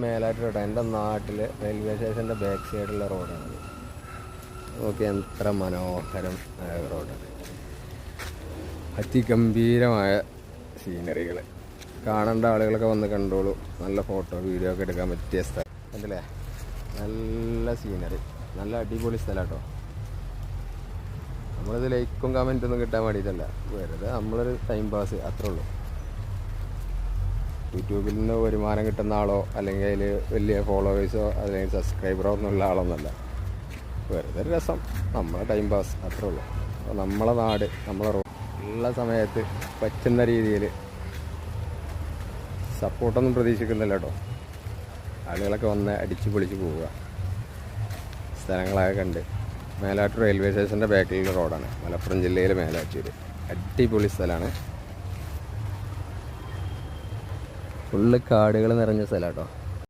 മേലാറ്റൂർ കേട്ടോ, എൻ്റെ നാട്ടിൽ റെയിൽവേ സ്റ്റേഷൻ്റെ ബാക്ക് സൈഡുള്ള റോഡാണത്. നോക്കി എത്ര മനോഹരം റോഡാണ്. അതിഗംഭീരമായ സീനറികൾ. കാണേണ്ട ആളുകളൊക്കെ വന്ന് കണ്ടോളൂ. നല്ല ഫോട്ടോ വീഡിയോ ഒക്കെ എടുക്കാൻ പറ്റിയ സ്ഥലം കണ്ടില്ലേ. നല്ല സീനറി, നല്ല അടിപൊളി സ്ഥലം കേട്ടോ. നമ്മളിത് ലൈക്കും കമൻറ്റൊന്നും കിട്ടാൻ വേണ്ടിയിട്ടല്ല, വെറുതെ നമ്മളൊരു ടൈം പാസ് അത്രേ ഉള്ളൂ. യൂട്യൂബിൽ നിന്ന് വരുമാനം കിട്ടുന്ന ആളോ അല്ലെങ്കിൽ അതിൽ വലിയ ഫോളോവേഴ്സോ അല്ലെങ്കിൽ സബ്സ്ക്രൈബറോ ഒന്നുമുള്ള ആളൊന്നുമല്ല. വെറുതെ ഒരു രസം, നമ്മളെ ടൈം പാസ് അത്രേ ഉള്ളൂ. അപ്പോൾ നമ്മളെ നാട്, നമ്മളെ റോഡ് ഉള്ള സമയത്ത് പറ്റുന്ന രീതിയിൽ സപ്പോർട്ടൊന്നും പ്രതീക്ഷിക്കുന്നില്ല കേട്ടോ. ആളുകളൊക്കെ വന്ന് അടിച്ച് പൊളിച്ച് പോവുക. സ്ഥലങ്ങളൊക്കെ കണ്ട്. മേലാറ്റൂർ റെയിൽവേ സ്റ്റേഷൻ്റെ ബാക്കിലുള്ള റോഡാണ്, മലപ്പുറം ജില്ലയിലെ മേലാറ്റൂർ. അടിപൊളി സ്ഥലമാണ്. ഫുള്ള് കാടുകൾ നിറഞ്ഞ സ്ഥലം കേട്ടോ.